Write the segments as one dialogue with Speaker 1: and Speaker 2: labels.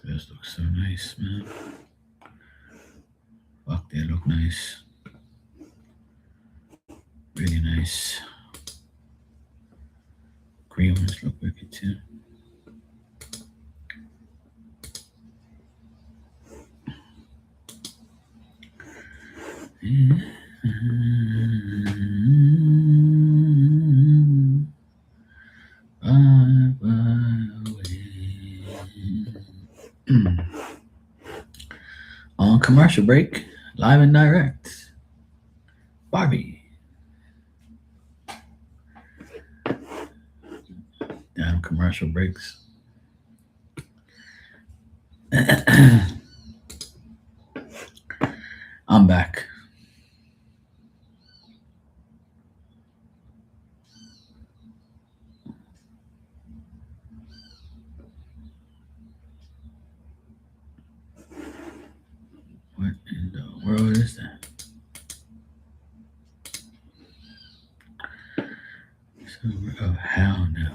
Speaker 1: This looks so nice, man. Fuck, they look nice. Really nice. Green ones look wicked too. On commercial break, live and direct. Barbie. Damn commercial breaks. I'm back. What in the world is that? Oh, hell no.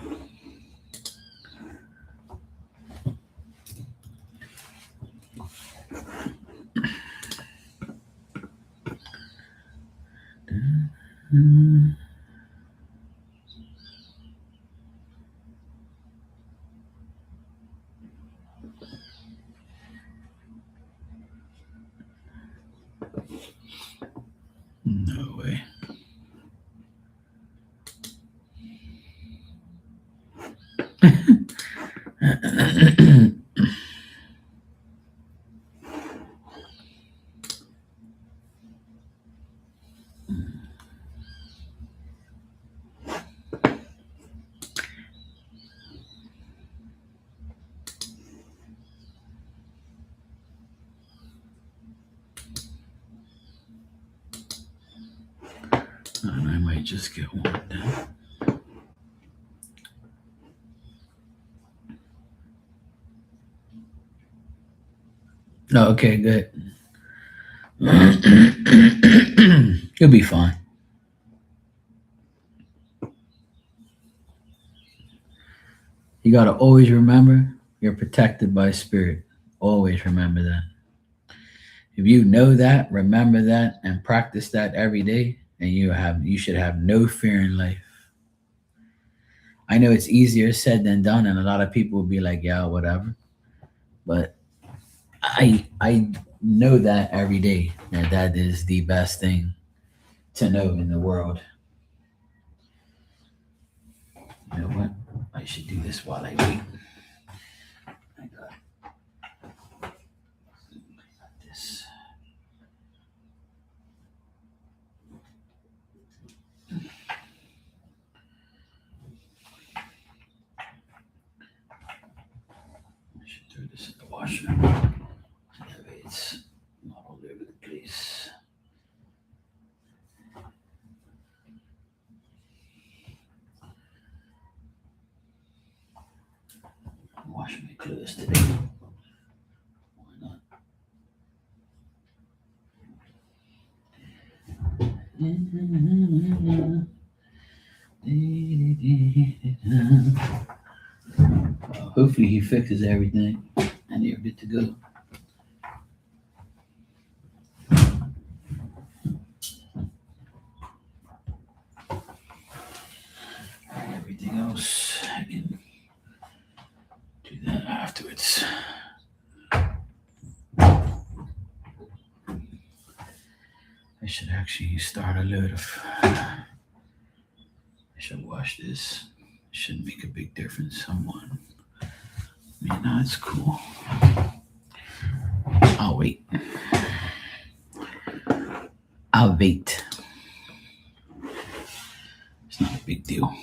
Speaker 1: No way. And I might just get one down. No, okay, good. You'll be fine. You got to always remember you're protected by spirit. Always remember that. If you know that, remember that, and practice that every day, and you should have no fear in life. I know it's easier said than done, and a lot of people will be like, "Yeah, whatever." But I know that every day, and that is the best thing to know in the world. You know what? I should do this while I wait. I got this. I should throw this in the washer. That way it's not all over the place. I'm washing my clothes today. Why not? Hopefully he fixes everything and you're good to go. Everything else I can do that afterwards. I should actually start a load of. I should wash this. Shouldn't make a big difference. Someone. I mean, no, it's cool. I'll wait. I'll wait. It's not a big deal.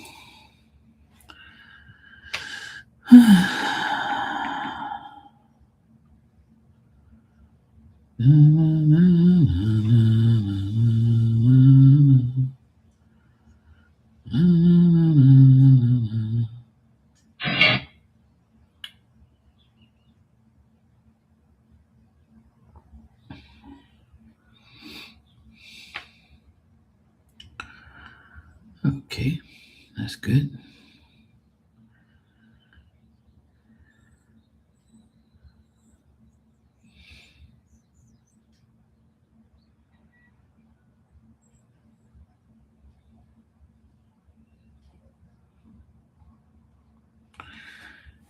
Speaker 1: Okay, that's good.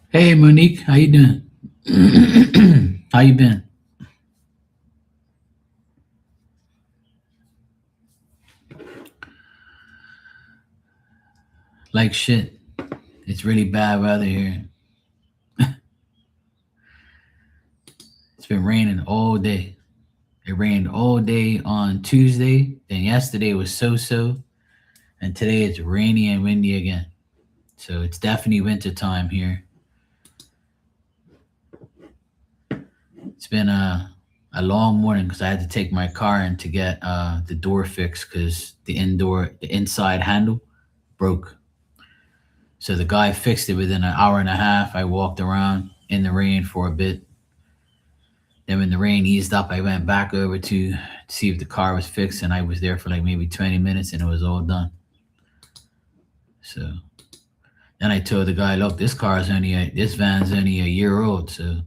Speaker 1: Hey, Monique, how you doing? How you been? Like shit. It's really bad weather here. It's been raining all day. It rained all day on Tuesday. Then yesterday was so-so, and today it's rainy and windy again. So it's definitely winter time here. It's been a long morning because I had to take my car in to get the door fixed because the inside handle broke. So the guy fixed it within an hour and a half. I walked around in the rain for a bit. Then when the rain eased up, I went back over to see if the car was fixed, and I was there for like maybe 20 minutes, and it was all done. So then I told the guy, "Look, this van's only a year old, so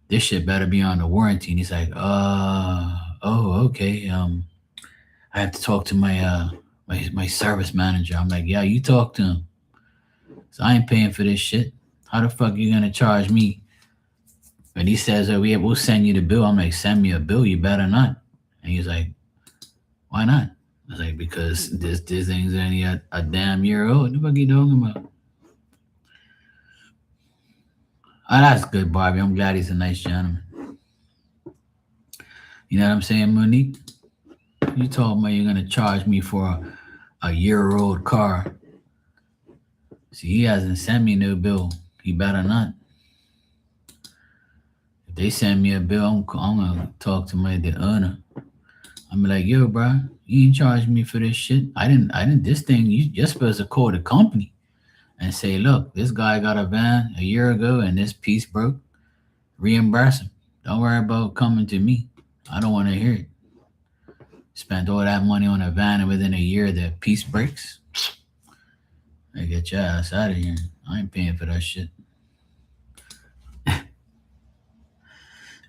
Speaker 1: this shit better be on the warranty." And he's like, oh, okay. I have to talk to my service manager." I'm like, "Yeah, you talk to him. So I ain't paying for this shit. How the fuck you gonna charge me?" And he says, "Oh, we'll send you the bill." I'm like, "Send me a bill? You better not." And he's like, "Why not?" I was like, "Because this thing's only a damn year old. What the fuck you talking about?" Oh, that's good, Barbie. I'm glad he's a nice gentleman. You know what I'm saying, Monique? You told me you're gonna charge me for a year-old car. See, he hasn't sent me no bill. He better not. If they send me a bill, I'm gonna talk to the owner. I'm like, "Yo, bro, you ain't charge me for this shit. I didn't. This thing, you're supposed to call the company and say, look, this guy got a van a year ago and this piece broke. Reimburse him. Don't worry about coming to me. I don't want to hear it. Spent all that money on a van and within a year the piece breaks. I get your ass out of here. I ain't paying for that shit."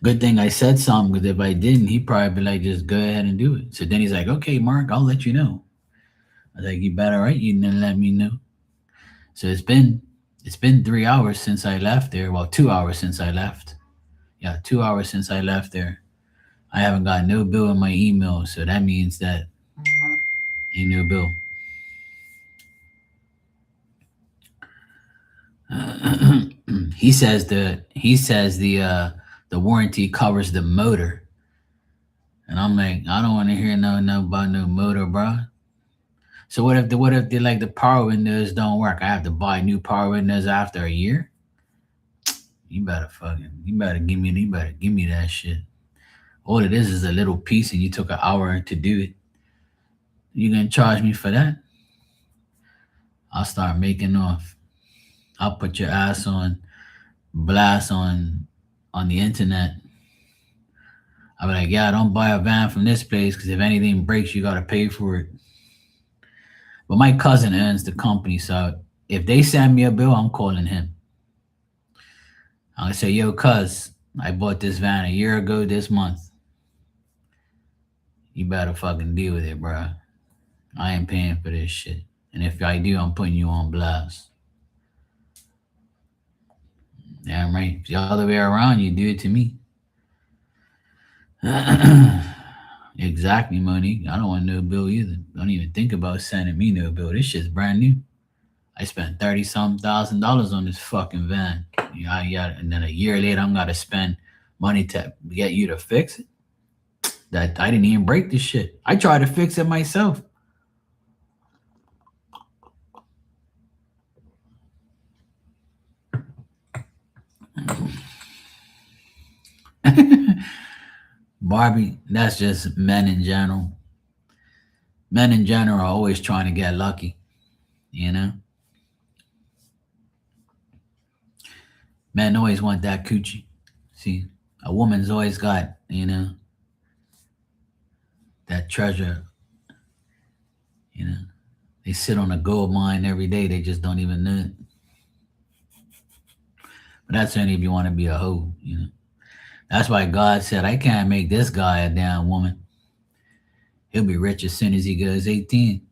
Speaker 1: Good thing I said something because if I didn't, he'd probably be like, "Just go ahead and do it." So then he's like, "Okay, Mark, I'll let you know." I was like, "You better write. You didn't let me know." So it's been 3 hours since I left there. Well, 2 hours since I left. Yeah, 2 hours since I left there. I haven't got no bill in my email, so that means that ain't no bill. He says the warranty covers the motor, and I'm like, I don't want to hear no about no motor, bro. So what if like the power windows don't work? I have to buy new power windows after a year. You better give me that shit. All it is a little piece, and you took an hour to do it. You gonna charge me for that? I'll start making off. I'll put your ass on blast on the internet. I'll be like, "Yeah, don't buy a van from this place because if anything breaks, you gotta pay for it." But my cousin owns the company, so if they send me a bill, I'm calling him. I'm gonna say, "Yo, cuz, I bought this van a year ago this month. You better fucking deal with it, bro. I ain't paying for this shit. And if I do, I'm putting you on blast." Damn right. If the other way around, you do it to me. Exactly, Monique. I don't want no bill either. Don't even think about sending me no bill. This shit's brand new. I spent 30 some $1,000 on this fucking van. Yeah, and then a year later, I'm gonna spend money to get you to fix it. That I didn't even break this shit. I tried to fix it myself. Barbie, that's just men in general. Men in general are always trying to get lucky, you know? Men always want that coochie. See, a woman's always got, that treasure, you know? They sit on a gold mine every day. They just don't even know it. But that's only if you want to be a hoe, you know. That's why God said, I can't make this guy a damn woman. He'll be rich as soon as he goes 18.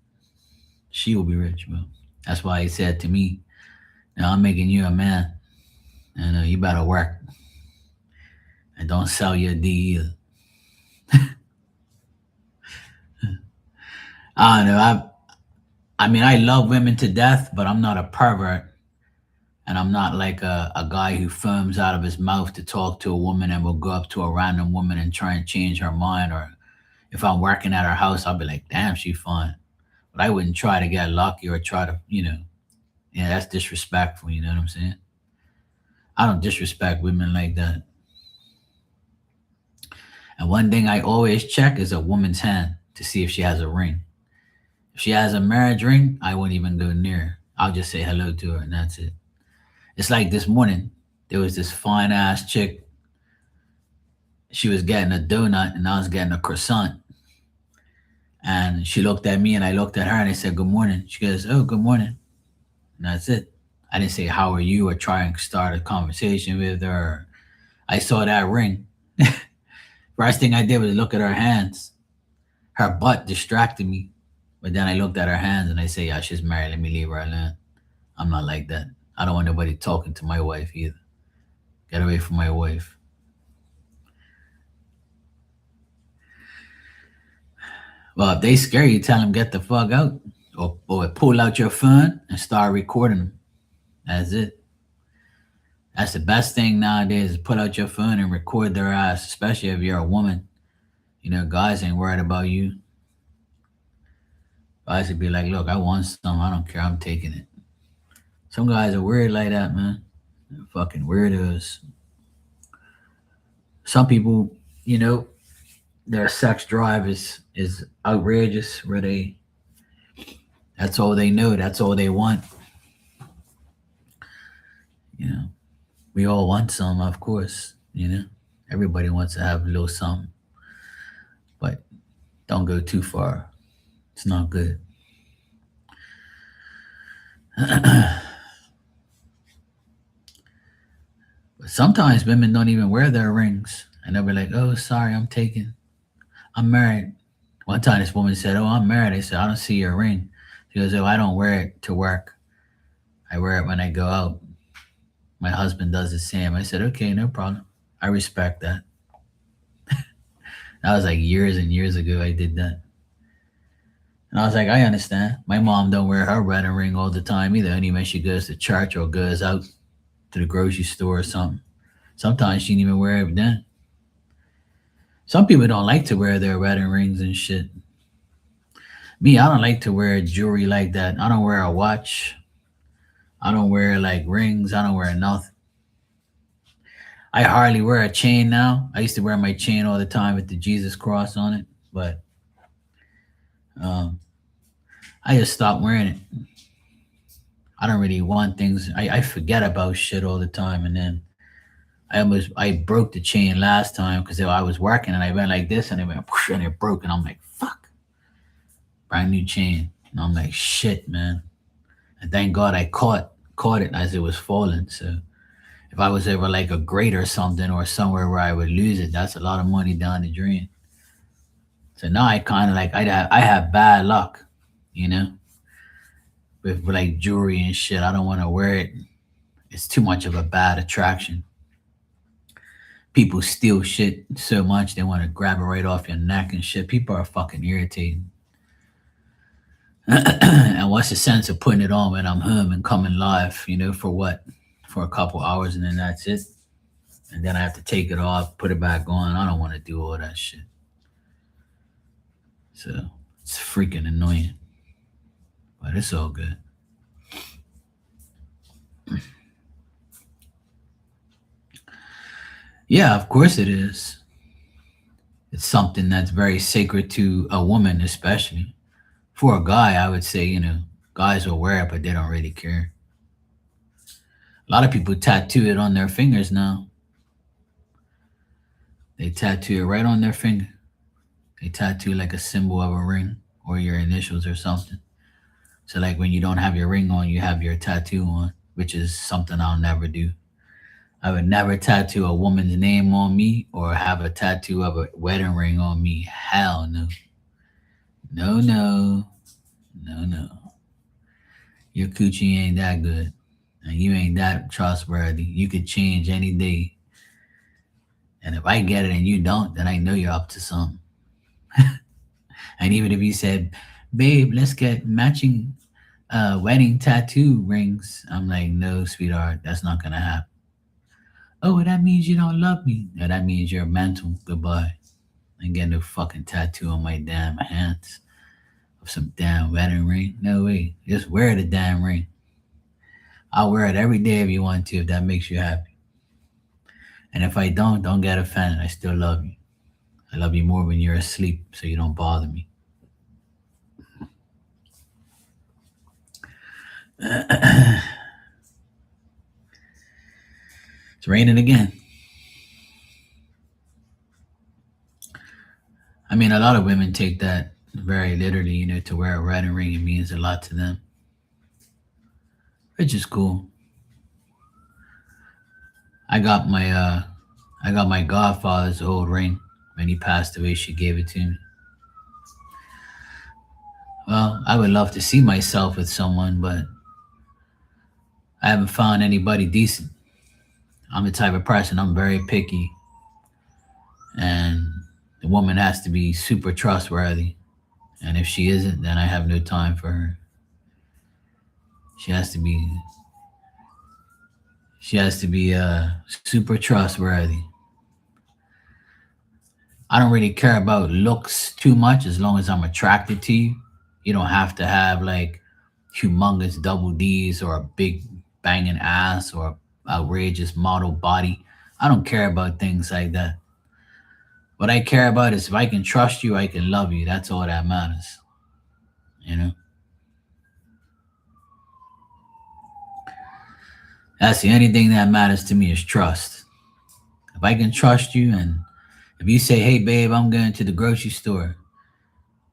Speaker 1: She will be rich, bro. That's why he said to me, now I'm making you a man. And you better work. And don't sell your D either. I don't know. I mean, I love women to death, but I'm not a pervert. And I'm not like a guy who foams out of his mouth to talk to a woman and will go up to a random woman and try and change her mind. Or if I'm working at her house, I'll be like, damn, she fine. But I wouldn't try to get lucky or try to, yeah, that's disrespectful. You know what I'm saying? I don't disrespect women like that. And one thing I always check is a woman's hand to see if she has a ring. If she has a marriage ring, I won't even go near her. I'll just say hello to her and that's it. It's like this morning, there was this fine ass chick. She was getting a donut and I was getting a croissant. And she looked at me and I looked at her and I said, good morning. She goes, oh, good morning. And that's it. I didn't say, how are you, or try and start a conversation with her. I saw that ring. First thing I did was look at her hands. Her butt distracted me. But then I looked at her hands and I say, yeah, she's married. Let me leave her alone. I'm not like that. I don't want nobody talking to my wife either. Get away from my wife. Well, if they scare you, tell them get the fuck out. Or pull out your phone and start recording them. That's it. That's the best thing nowadays is pull out your phone and record their ass, especially if you're a woman. Guys ain't worried about you. Guys would be like, look, I want some. I don't care. I'm taking it. Some guys are weird like that, man. They're fucking weirdos. Some people, their sex drive is outrageous. Where that's all they know. That's all they want. You know, we all want some, of course. Everybody wants to have a little something, but don't go too far. It's not good. But sometimes women don't even wear their rings, and they'll be like, "Oh, sorry, I'm married." One time, this woman said, "Oh, I'm married." I said, "I don't see your ring." She goes, "Oh, I don't wear it to work. I wear it when I go out. My husband does the same." I said, "Okay, no problem. I respect that." That was like years and years ago. I did that, and I was like, "I understand." My mom don't wear her wedding ring all the time either. Only when she goes to church or goes out to the grocery store or something. Sometimes she didn't even wear it then. Some people don't like to wear their wedding rings and shit. Me, I don't like to wear jewelry like that. I don't wear a watch. I don't wear like rings. I don't wear nothing. I hardly wear a chain now. I used to wear my chain all the time with the Jesus cross on it, but um, I just stopped wearing it. I don't really want things. I forget about shit all the time, and then I broke the chain last time because I was working and I went like this and it went whoosh, and it broke and I'm like fuck, brand new chain, and I'm like shit, man. And thank God I caught it as it was falling. So if I was ever like a grate or something or somewhere where I would lose it, that's a lot of money down the drain. So now I kind of like I have bad luck, you know, with like jewelry and shit. I don't want to wear it. It's too much of a bad attraction. People steal shit so much they want to grab it right off your neck and shit. People are fucking irritating. And what's the sense of putting it on when I'm home and coming live? For what? For a couple hours and then that's it. And then I have to take it off, put it back on. I don't want to do all that shit. So it's freaking annoying, but it's all good. Yeah, of course it is. It's something that's very sacred to a woman, especially. For a guy, I would say, guys will wear it, but they don't really care. A lot of people tattoo it on their fingers now. They tattoo it right on their finger. They tattoo like a symbol of a ring or your initials or something. So like when you don't have your ring on, you have your tattoo on, which is something I'll never do. I would never tattoo a woman's name on me or have a tattoo of a wedding ring on me. Hell no. No, no, no, no. Your coochie ain't that good. And you ain't that trustworthy. You could change any day. And if I get it and you don't, then I know you're up to something. And even if you said, babe, let's get matching wedding tattoo rings, I'm like, no, sweetheart, that's not going to happen. Oh, well, that means you don't love me. No, that means you're mental. Goodbye. I ain't getting no fucking tattoo on my damn hands of some damn wedding ring. No way. Just wear the damn ring. I'll wear it every day if you want to, if that makes you happy. And if I don't get offended. I still love you. I love you more when you're asleep, so you don't bother me. It's raining again. I mean, a lot of women take that very literally, to wear a wedding ring. It means a lot to them, which is cool. I got my godfather's old ring. When he passed away, she gave it to me. Well, I would love to see myself with someone, but I haven't found anybody decent. I'm the type of person, I'm very picky, and the woman has to be super trustworthy. And if she isn't, then I have no time for her. She has to be super trustworthy. I don't really care about looks too much as long as I'm attracted to you. You don't have to have like humongous double D's or a big banging ass or outrageous model body. I don't care about things like that. What I care about is if I can trust you, I can love you. That's all that matters. You know? That's the only thing that matters to me is trust. If I can trust you and if you say, hey babe, I'm going to the grocery store,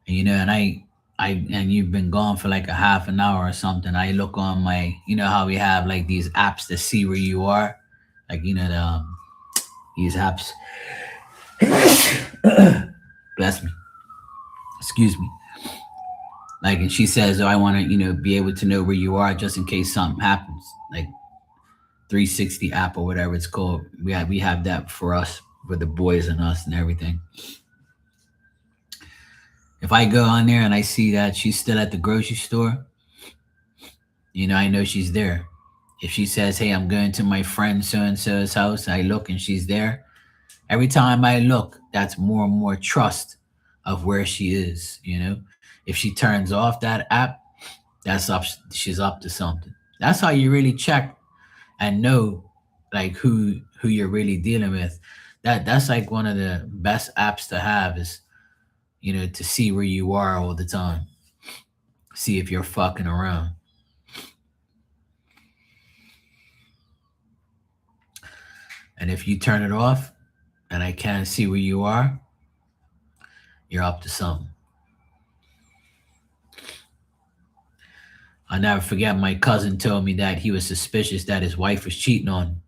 Speaker 1: and and you've been gone for like a half an hour or something, I look on my, how we have like these apps to see where you are, like these apps. Bless me. Excuse me. Like, and she says, oh, I want to, be able to know where you are just in case something happens. Like 360 app or whatever it's called. We have that for us, for the boys and us and everything. If I go on there and I see that she's still at the grocery store, I know she's there. If she says, hey, I'm going to my friend so and so's house, I look and she's there. Every time I look, that's more and more trust of where she is. If she turns off that app, that's up she's up to something. That's how you really check and know like who you're really dealing with. That's like one of the best apps to have is, to see where you are all the time. See if you're fucking around. And if you turn it off and I can't see where you are, you're up to something. I'll never forget my cousin told me that he was suspicious that his wife was cheating on him.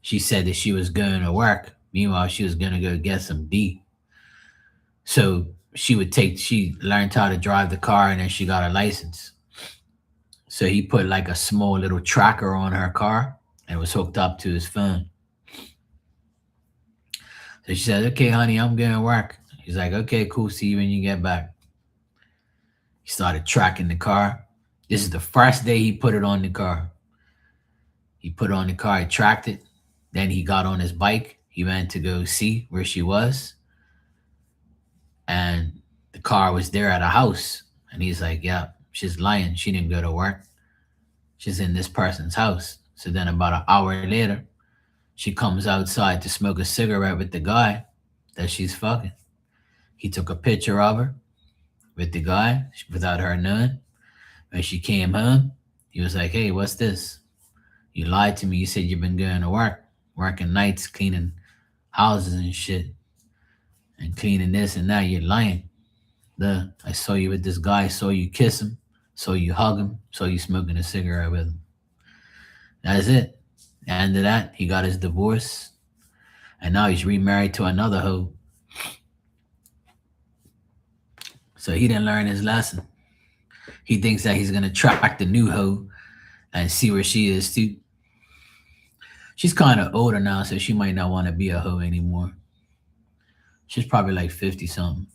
Speaker 1: She said that she was going to work. Meanwhile, she was going to go get some D. So she learned how to drive the car and then she got a license. So he put like a small little tracker on her car and it was hooked up to his phone. So she said, okay, honey, I'm going to work. He's like, okay, cool. See you when you get back. He started tracking the car. This is the first day he put it on the car. He put it on the car, he tracked it. Then he got on his bike. He went to go see where she was. And the car was there at a house. And he's like, yeah, she's lying. She didn't go to work. She's in this person's house. So then about an hour later, she comes outside to smoke a cigarette with the guy that she's fucking. He took a picture of her with the guy without her knowing. When she came home, he was like, hey, what's this? You lied to me. You said you've been going to work, working nights, cleaning houses and shit, and cleaning this and that. You're lying. I saw you with this guy, saw you kiss him, So you hug him, so you smoking a cigarette with him. That's it. End of that, he got his divorce, and now he's remarried to another hoe. So he didn't learn his lesson. He thinks that he's gonna track the new hoe and see where she is too. She's kind of older now, so she might not want to be a hoe anymore. She's probably like 50 something.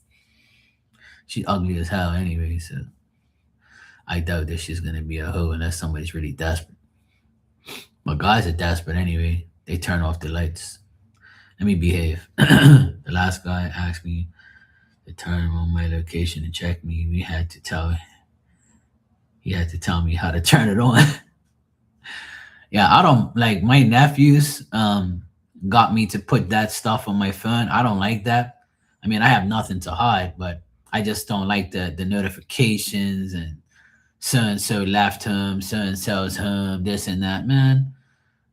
Speaker 1: She's ugly as hell anyway, so I doubt that she's gonna be a hoe unless somebody's really desperate. But guys are desperate anyway. They turn off the lights. Let me behave. The last guy asked me to turn on my location and check me. He had to tell me how to turn it on. Yeah, I don't like my nephews got me to put that stuff on my phone. I don't like that. I mean, I have nothing to hide, but I just don't like the notifications and so and so left home, so and so's home, this and that. Man,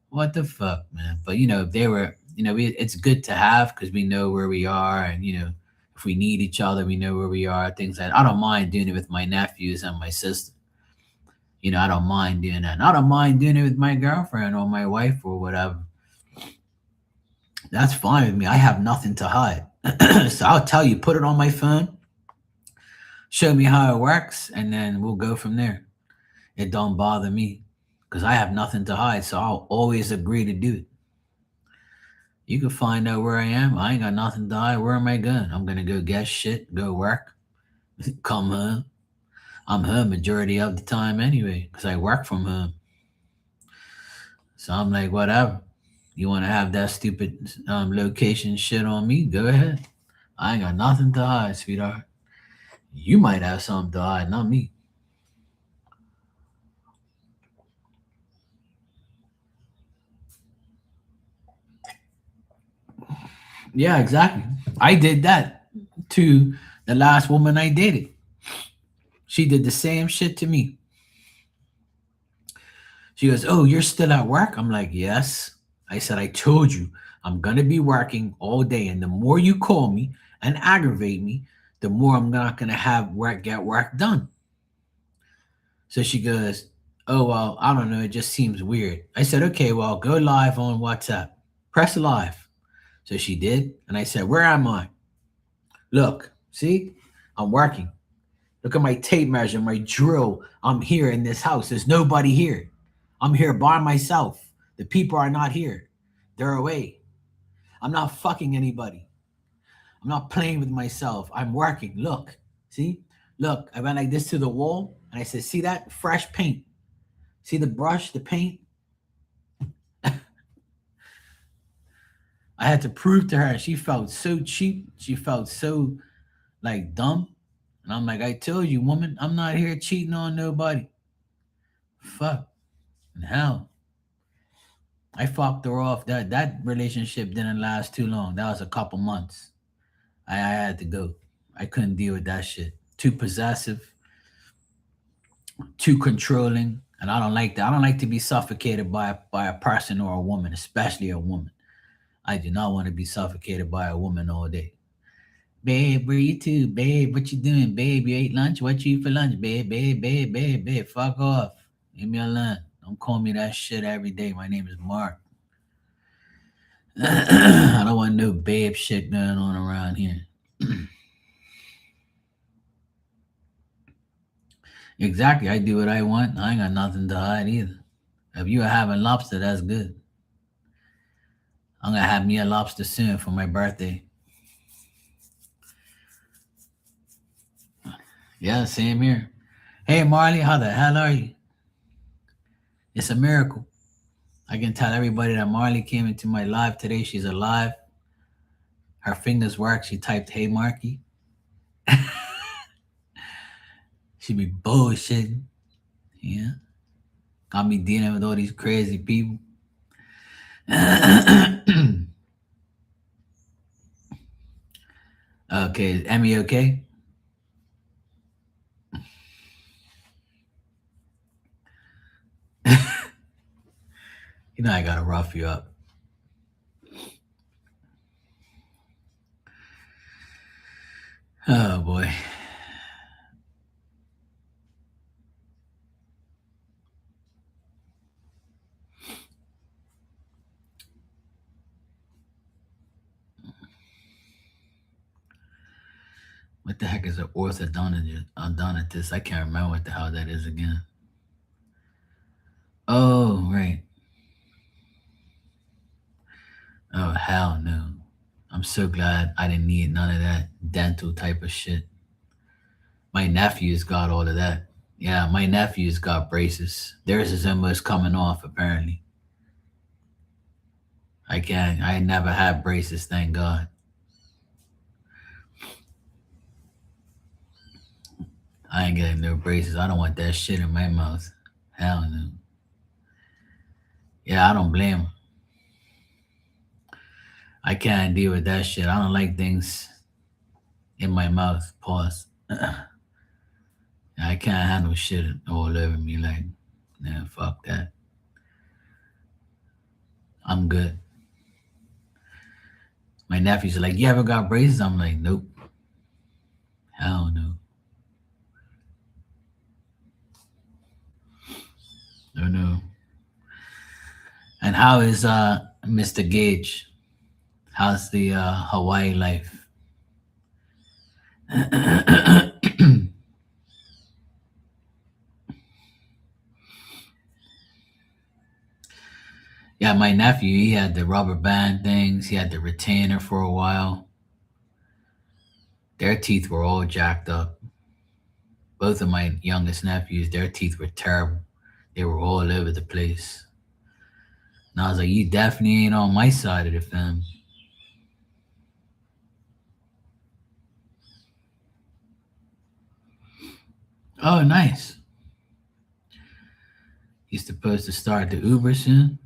Speaker 1: what the fuck, man? But they were, it's good to have because we know where we are, and if we need each other, we know where we are. Things like I don't mind doing it with my nephews and my sister. I don't mind doing that. And I don't mind doing it with my girlfriend or my wife or whatever. That's fine with me. I have nothing to hide. So I'll tell you, put it on my phone, show me how it works, and then we'll go from there. It don't bother me because I have nothing to hide. So I'll always agree to do it. You can find out where I am. I ain't got nothing to hide. Where am I going? I'm gonna go get shit, go work, come home. I'm home majority of the time anyway because I work from home. So I'm like, whatever. You want to have that stupid location shit on me? Go ahead. I ain't got nothing to hide, sweetheart. You might have something to hide, not me. Yeah, exactly. I did that to the last woman I dated. She did the same shit to me. She goes, "Oh, you're still at work?" I'm like, "Yes." I said, "I told you I'm going to be working all day. And the more you call me and aggravate me, the more I'm not going to have get work done." So she goes, "Oh, well, I don't know. It just seems weird." I said, "Okay, well, go live on WhatsApp. Press live." So she did. And I said, "Where am I? Look, see, I'm working. Look at my tape measure, my drill. I'm here in this house. There's nobody here. I'm here by myself. The people are not here. They're away. I'm not fucking anybody. I'm not playing with myself. I'm working. Look, see? Look, I went like this to the wall and I said, see that? Fresh paint. See the brush, the paint? I had to prove to her. She felt so cheap. She felt so like dumb. And I'm like, I told you, woman, I'm not here cheating on nobody. Fuck. And hell, I fucked her off. That relationship didn't last too long. That was a couple months. I had to go. I couldn't deal with that shit. Too possessive, too controlling, and I don't like that. I don't like to be suffocated by a person or a woman, especially a woman. I do not want to be suffocated by a woman all day. Babe, where you to? Babe, what you doing? Babe, you ate lunch? What you eat for lunch? Babe, babe, babe, babe, babe. Fuck off. Leave me alone. Don't call me that shit every day. My name is Mark. I don't want no babe shit going on around here. Exactly. I do what I want. I ain't got nothing to hide either. If you are having lobster, that's good. I'm gonna have me a lobster soon for my birthday. Yeah, same here. Hey Marley, how the hell are you? It's a miracle. I can tell everybody that Marley came into my live today. She's alive. Her fingers work. She typed, "Hey Marky." She be bullshitting. Yeah. Got me dealing with all these crazy people. Okay, is Emmy okay? I gotta rough you up. Oh boy. What the heck is an orthodontist? I can't remember what the hell that is again. Oh, right. Oh, hell no. I'm so glad I didn't need none of that dental type of shit. My nephew's got all of that. Yeah, my nephew's got braces. Theirs is almost coming off, apparently. I can't. I never had braces, thank God. I ain't getting no braces. I don't want that shit in my mouth. Hell no. Yeah, I don't blame 'em. I can't deal with that shit. I don't like things in my mouth. Pause. I can't handle shit all over me. Like, nah, fuck that. I'm good. My nephews are like, "You ever got braces?" I'm like, "Nope. Hell no. No, no." And how is Mr. Gage? How's the Hawaii life? Yeah, my nephew, he had the rubber band things. He had the retainer for a while. Their teeth were all jacked up. Both of my youngest nephews, their teeth were terrible. They were all over the place. And I was like, "You definitely ain't on my side of the fence." Oh, nice. He's supposed to start the Uber soon.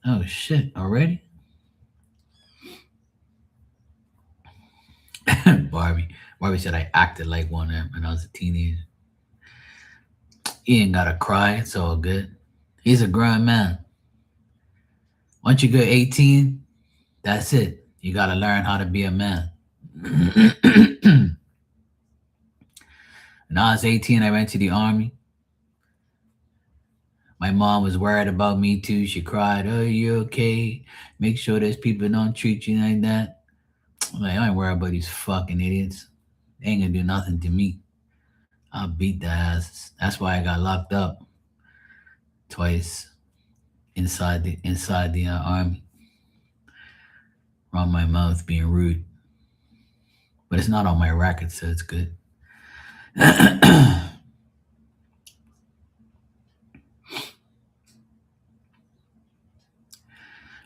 Speaker 1: Oh shit, already? Barbie. Barbie said I acted like one when I was a teenager. He ain't gotta cry. It's all good. He's a grown man. Once you go 18, that's it. You gotta learn how to be a man. When I was 18, I went to the army. My mom was worried about me too. She cried, "Oh, you okay? Make sure those people don't treat you like that." I'm like, I ain't worried about these fucking idiots. They ain't gonna do nothing to me. I'll beat their asses. That's why I got locked up twice inside the army. Around my mouth being rude, but it's not on my record, so it's good.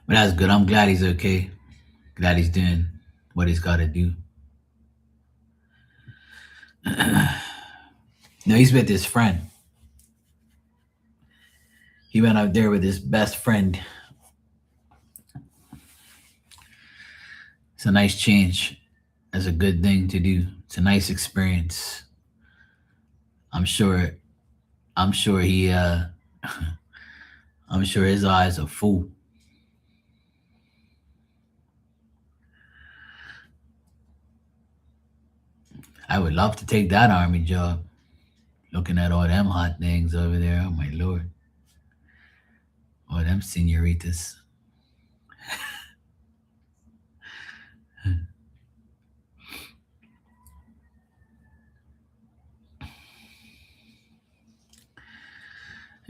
Speaker 1: But that's good. I'm glad he's okay. Glad he's doing what he's got to do. No, he's with his friend. He went out there with his best friend. It's a nice change. That's a good thing to do. It's a nice experience. I'm sure. I'm sure he. I'm sure his eyes are full. I would love to take that army job. Looking at all them hot things over there. Oh my lord. All them senoritas.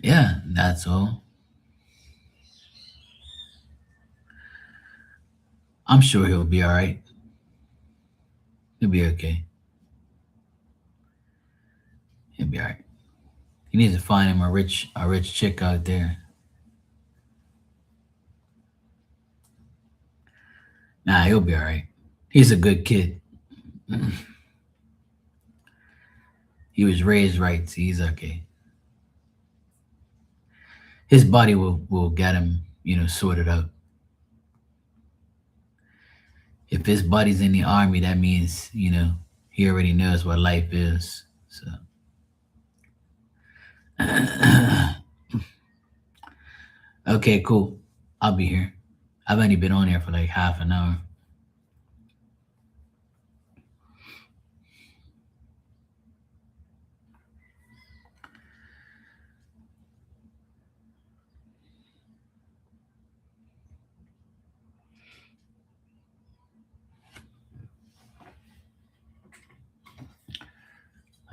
Speaker 1: Yeah, that's all. I'm sure he'll be all right. He'll be okay. He'll be all right. He needs to find him a rich chick out there. Nah, he'll be all right. He's a good kid. He was raised right, so he's okay. His body will get him, sorted out. If his buddy's in the army, that means, he already knows what life is. So okay, cool. I'll be here. I've only been on here for like half an hour.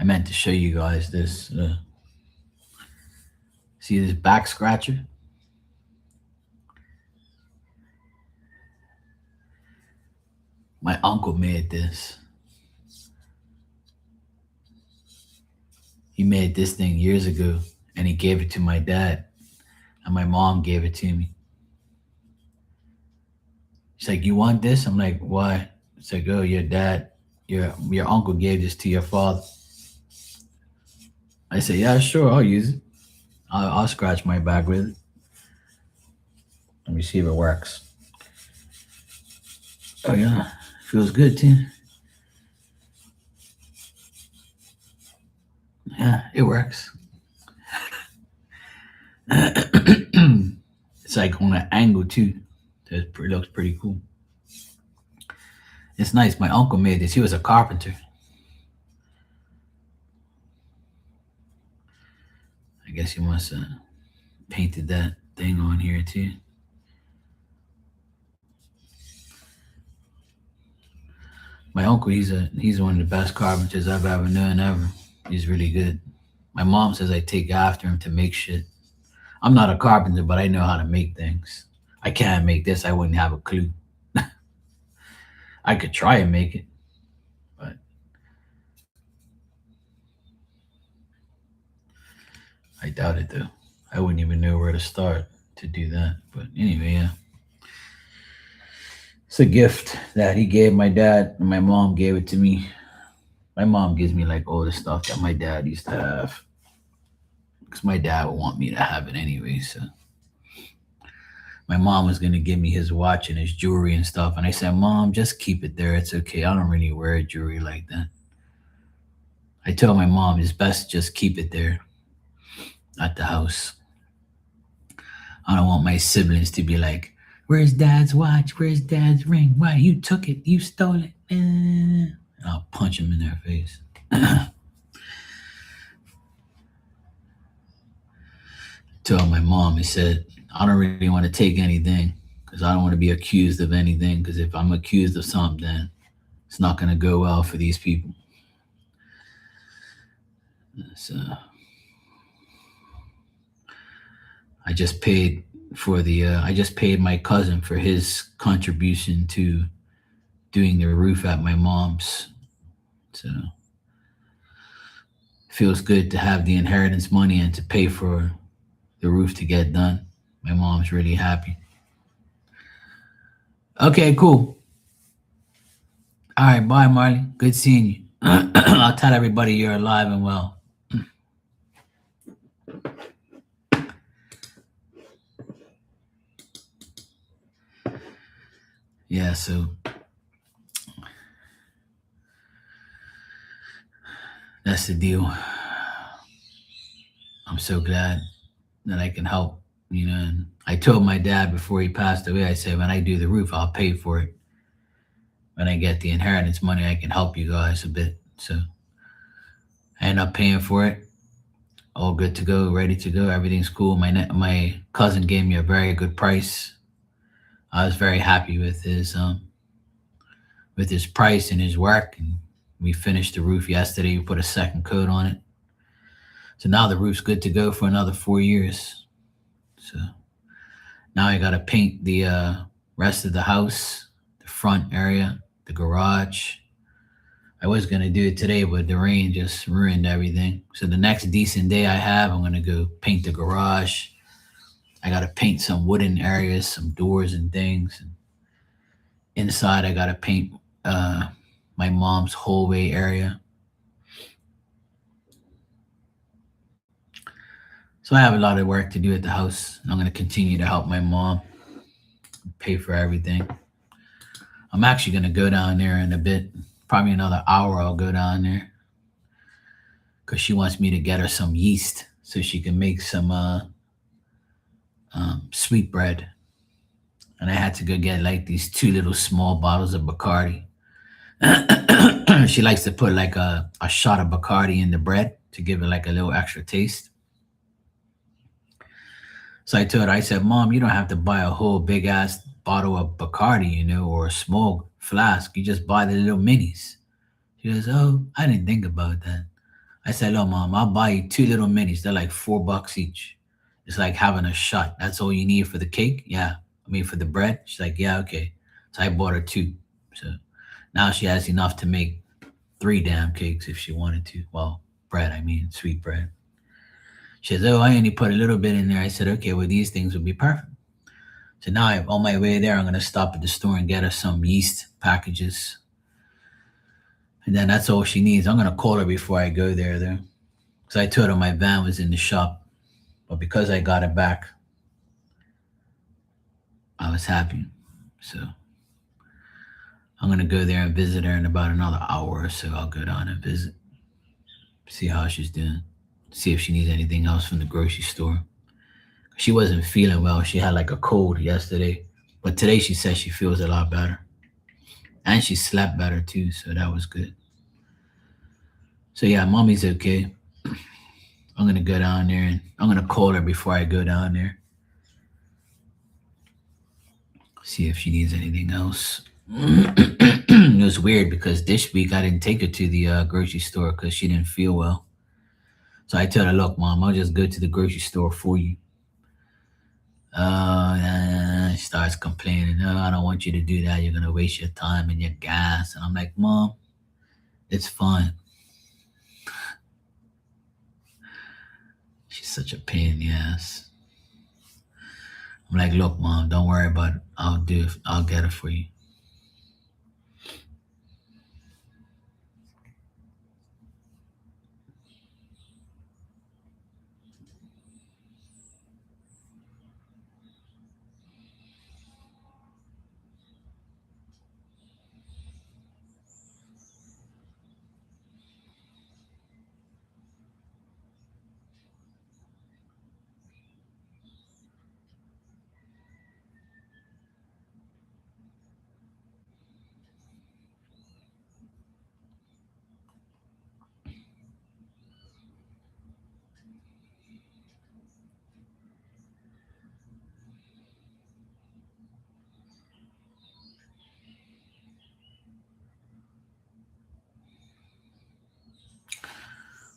Speaker 1: I meant to show you guys this. See this back scratcher? My uncle made this. He made this thing years ago, and he gave it to my dad, and my mom gave it to me. She's like, "You want this?" I'm like, "Why?" It's like, "Oh, your dad, your uncle gave this to your father." I said, "Yeah, sure, I'll use it. I'll scratch my back with it. Let me see if it works." Oh yeah, feels good too. Yeah, it works. It's like on an angle too. It looks pretty cool. It's nice. My uncle made this. He was a carpenter. I guess he must have painted that thing on here too. My uncle, he's one of the best carpenters I've ever known ever. He's really good. My mom says I take after him to make shit. I'm not a carpenter, but I know how to make things. I can't make this. I wouldn't have a clue. I could try and make it, but I doubt it though. I wouldn't even know where to start to do that. But anyway, yeah. It's a gift that he gave my dad, and my mom gave it to me. My mom gives me like all the stuff that my dad used to have, because my dad would want me to have it anyway. So my mom was gonna give me his watch and his jewelry and stuff, and I said, "Mom, just keep it there. It's okay. I don't really wear jewelry like that." I told my mom it's best to just keep it there at the house. I don't want my siblings to be like, "Where's Dad's watch? Where's Dad's ring? Why you took it? You stole it?" And I'll punch them in their face. Told my mom, I said, "I don't really want to take anything because I don't want to be accused of anything. Because if I'm accused of something, then it's not going to go well for these people." So I just paid I just paid my cousin for his contribution to doing the roof at my mom's. So it feels good to have the inheritance money and to pay for the roof to get done. My mom's really happy. Okay, cool. All right, bye, Marley. Good seeing you. I'll tell everybody you're alive and well. Yeah, so that's the deal. I'm so glad that I can help, And I told my dad before he passed away, I said, when I do the roof, I'll pay for it. When I get the inheritance money, I can help you guys a bit. So I end up paying for it. All good to go, ready to go. Everything's cool. My cousin gave me a very good price. I was very happy with his price and his work. And we finished the roof yesterday. We put a second coat on it. So now the roof's good to go for another 4 years. So now I got to paint the rest of the house, the front area, the garage. I was going to do it today, but the rain just ruined everything. So the next decent day I have, I'm going to go paint the garage. I got to paint some wooden areas, some doors and things. And inside, I got to paint my mom's hallway area. So I have a lot of work to do at the house. I'm going to continue to help my mom pay for everything. I'm actually going to go down there in a bit. Probably another hour I'll go down there. Because she wants me to get her some yeast so she can make some sweet bread. And I had to go get like these two little small bottles of Bacardi. She likes to put like a shot of Bacardi in the bread to give it like a little extra taste. So I told her, I said, "Mom, you don't have to buy a whole big ass bottle of Bacardi, or a small flask. You just buy the little minis." She goes, "Oh, I didn't think about that." I said, look, mom, I'll buy you two little minis. They're like $4 each. It's like having a shot. That's all you need for the cake? Yeah. I mean, for the bread? She's like, yeah, okay. So I bought her two. So now she has enough to make three damn cakes if she wanted to. Well, bread, I mean, sweet bread. She says, oh, I only put a little bit in there. I said, okay, well, these things would be perfect. So now on my way there, I'm going to stop at the store and get her some yeast packages. And then that's all she needs. I'm going to call her before I go there, though. Because I told her my van was in the shop. But because I got it back, I was happy. So I'm going to go there and visit her in about another hour or so. I'll go down and visit, see how she's doing, see if she needs anything else from the grocery store. She wasn't feeling well. She had like a cold yesterday. But today she says she feels a lot better. And she slept better too. So that was good. So yeah, mommy's okay. I'm going to go down there and I'm going to call her before I go down there. See if she needs anything else. It was weird because this week I didn't take her to the grocery store because she didn't feel well. So I told her, look, mom, I'll just go to the grocery store for you. She starts complaining. No, I don't want you to do that. You're going to waste your time and your gas. And I'm like, mom, it's fine. She's such a pain in the ass. I'm like, look, mom, don't worry about it. I'll get it for you.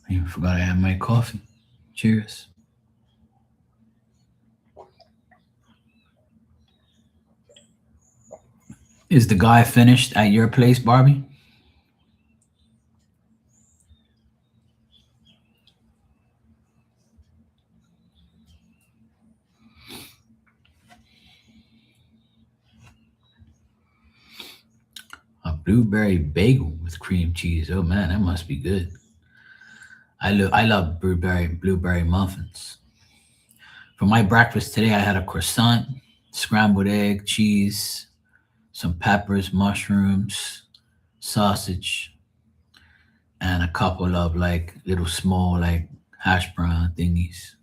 Speaker 1: I even forgot I had my coffee. Cheers. Is the guy finished at your place, Barbie? A blueberry bagel with cream cheese. Oh man, that must be good. I love blueberry muffins. For my breakfast today, I had a croissant, scrambled egg, cheese, some peppers, mushrooms, sausage, and a couple of like little small like hash brown thingies.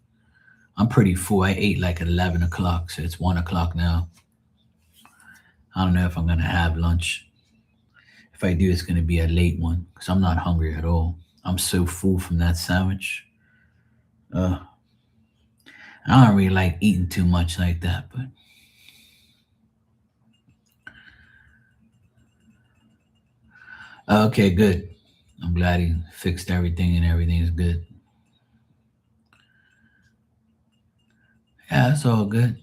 Speaker 1: I'm pretty full. I ate like at 11 o'clock, so it's 1 o'clock now. I don't know if I'm gonna have lunch. If I do, it's gonna be a late one because I'm not hungry at all. I'm so full from that sandwich. Uh, I don't really like eating too much like that, but okay, good. I'm glad he fixed everything and everything is good. Yeah, it's all good.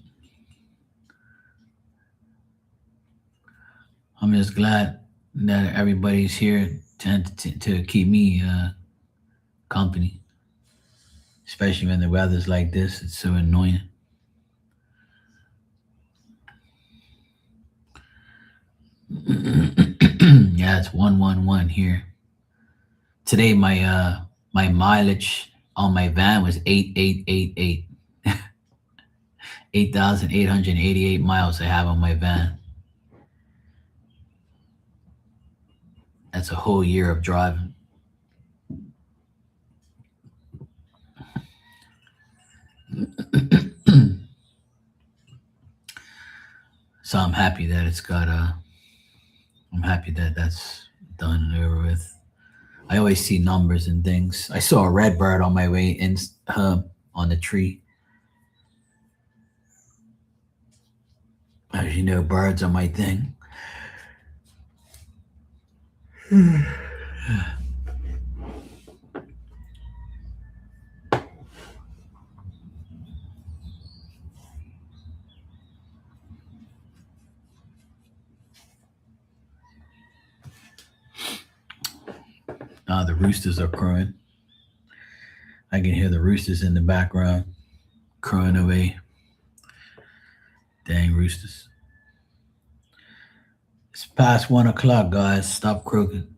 Speaker 1: I'm just glad that everybody's here to keep me company, especially when the weather's like this. It's so annoying. Yeah, it's 111 here. Today my mileage on my van was 8888. 8,888 miles I have on my van. That's a whole year of driving. So I'm happy that it's got I'm happy that that's done and over with. I always see numbers and things. I saw a red bird on my way in on the tree. As you know, birds are my thing. The roosters are crowing. I can hear the roosters in the background crowing away. Dang roosters. It's past 1 o'clock, guys. Stop croaking.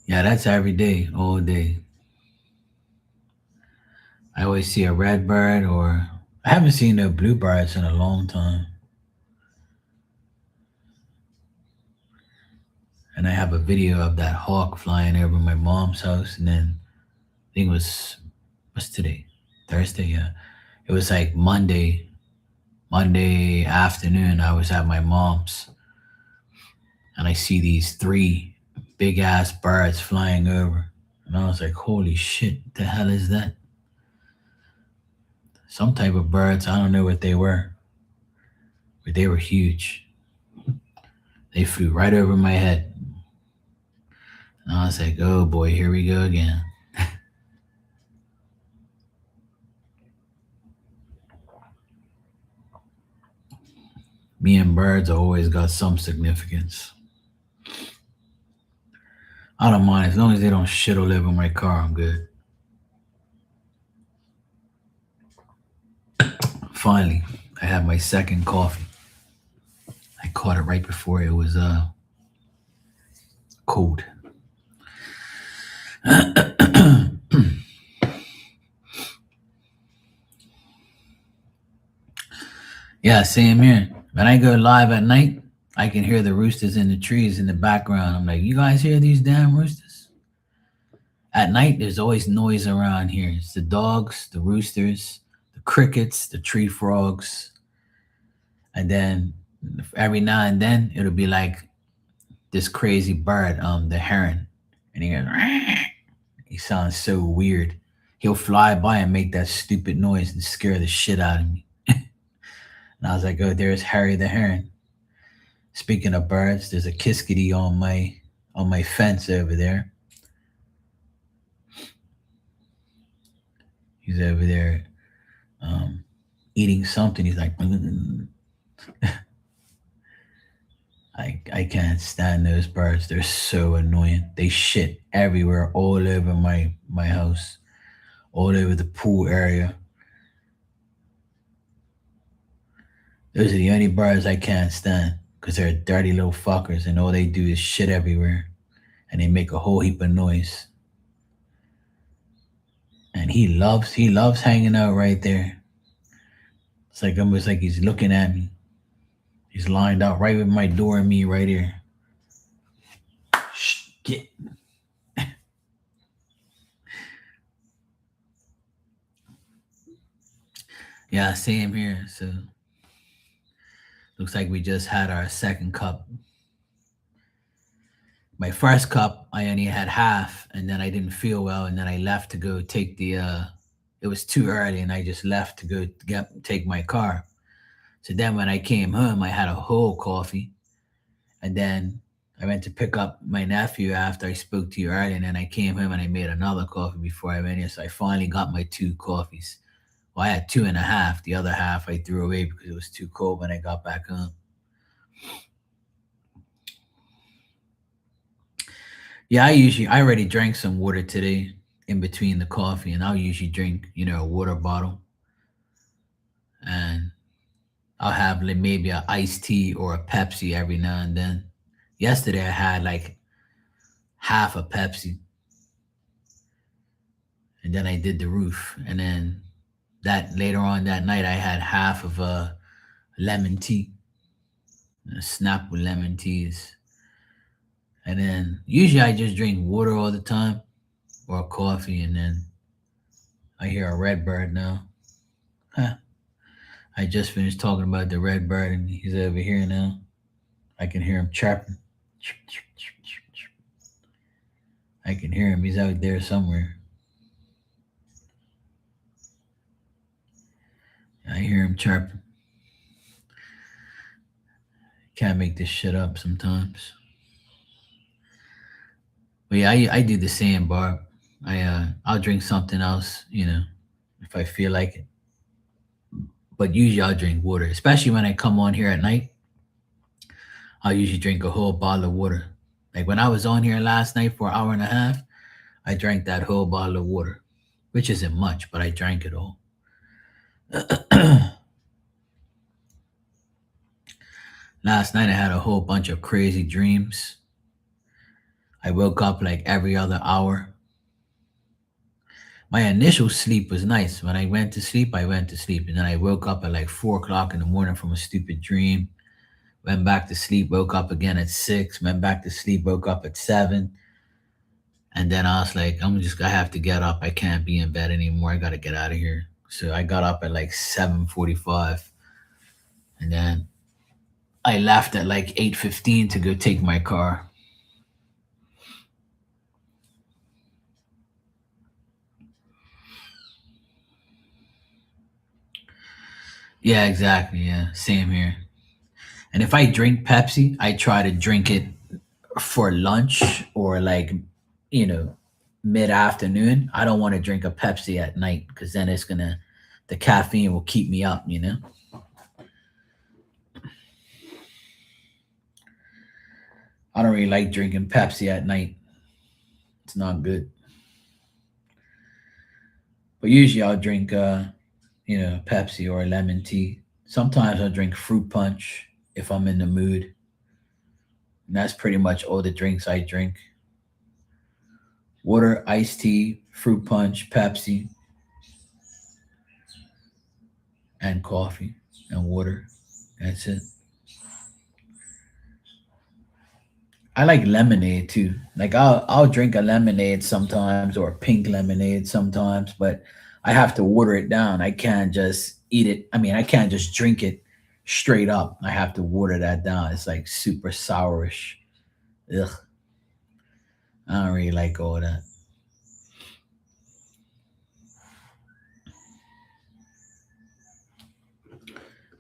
Speaker 1: Yeah, that's every day, all day. I always see a red bird, or I haven't seen no bluebirds in a long time. And I have a video of that hawk flying over my mom's house. And then I think it was, what's today? Thursday, yeah. It was like Monday afternoon. I was at my mom's, and I see these three big ass birds flying over. And I was like, holy shit, the hell is that? Some type of birds. I don't know what they were, but they were huge. They flew right over my head. And I was like, oh boy, here we go again. Me and birds always got some significance. I don't mind as long as they don't shit all over my car. I'm good. Finally, I had my second coffee. I caught it right before it was cold. Yeah, same here. When I go live at night, I can hear the roosters in the trees in the background. I'm like, you guys hear these damn roosters? At night, there's always noise around here. It's the dogs, the roosters, the crickets, the tree frogs. And then every now and then, it'll be like this crazy bird, the heron. And he goes, he sounds so weird. He'll fly by and make that stupid noise and scare the shit out of me. And I was like, oh, there's Harry the heron. Speaking of birds, there's a kiskadee on my fence over there. He's over there eating something. He's like, I can't stand those birds. They're so annoying. They shit everywhere, all over my house, all over the pool area. Those are the only birds I can't stand because they're dirty little fuckers and all they do is shit everywhere and they make a whole heap of noise. And he loves hanging out right there. It's like almost like he's looking at me. He's lined out right with my door and me right here. Shh, get. Yeah, same here. So looks like we just had our second cup. My first cup, I only had half, and then I didn't feel well, and then I left to go take the. It was too early, and I just left to go take my car. So then when I came home, I had a whole coffee, and then I went to pick up my nephew after I spoke to you earlier, and then I came home and I made another coffee before I went here. So I finally got my two coffees. Well, I had two and a half. The other half I threw away because it was too cold when I got back home. Yeah, I already drank some water today in between the coffee, and I'll usually drink, a water bottle, and I'll have like maybe a iced tea or a Pepsi every now and then. Yesterday I had like half a Pepsi, and then I did the roof, and then that later on that night I had half of a lemon tea, a snap with lemon teas, and then usually I just drink water all the time or coffee, and then I hear a red bird now. Huh. I just finished talking about the red bird, and he's over here now. I can hear him chirping. Chirp, chirp, chirp, chirp, chirp. I can hear him. He's out there somewhere. I hear him chirping. Can't make this shit up sometimes. But yeah, I do the same, Barb. I'll drink something else, if I feel like it. But usually I'll drink water, especially when I come on here at night. I'll usually drink a whole bottle of water, Like when I was on here last night for an hour and a half, I drank that whole bottle of water, which isn't much, but I drank it all. Last night I had a whole bunch of crazy dreams. I woke up like every other hour. My initial sleep was nice. When I went to sleep, I went to sleep. And then I woke up at like 4 o'clock in the morning from a stupid dream. Went back to sleep, woke up again at 6, went back to sleep, woke up at 7. And then I was like, I have to get up. I can't be in bed anymore. I gotta get out of here. So I got up at like 7:45. And then I left at like 8:15 to go take my car. Yeah, exactly. Yeah. Same here. And if I drink Pepsi, I try to drink it for lunch or like, you know, mid afternoon. I don't want to drink a Pepsi at night because then the caffeine will keep me up, you know? I don't really like drinking Pepsi at night. It's not good. But usually I'll drink, Pepsi or lemon tea. Sometimes I'll drink fruit punch if I'm in the mood. And that's pretty much all the drinks I drink: water, iced tea, fruit punch, Pepsi, and coffee and water. That's it. I like lemonade too. Like I'll drink a lemonade sometimes or pink lemonade sometimes, but I have to water it down. I can't just eat it. I mean, I can't just drink it straight up. I have to water that down. It's like super sourish. Ugh, I don't really like all that.